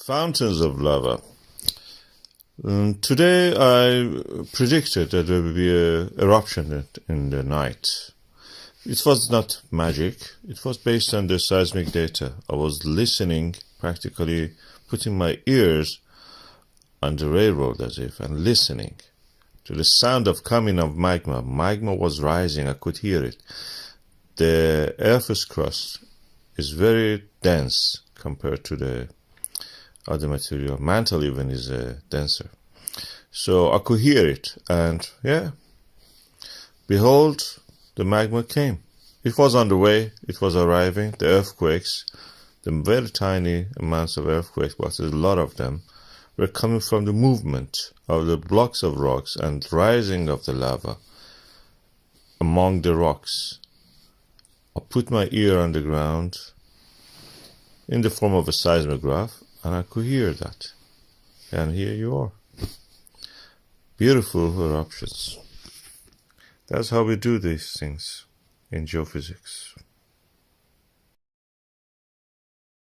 Fountains of lava. Today I predicted that there would be an eruption in the night. It was not magic. It was based on the seismic data. I was listening, practically putting my ears on the railroad as if, and listening to the sound of coming of magma. Magma was rising. I could hear it. The Earth's crust is very dense compared to the other material. Mantle even is denser. So I could hear it, and behold, the magma came. It was on the way, it was arriving. The earthquakes, the very tiny amounts of earthquakes, but there's a lot of them, were coming from the movement of the blocks of rocks and rising of the lava among the rocks. I put my ear on the ground in the form of a seismograph, and I could hear that. And here you are. Beautiful eruptions. That's how we do these things in geophysics.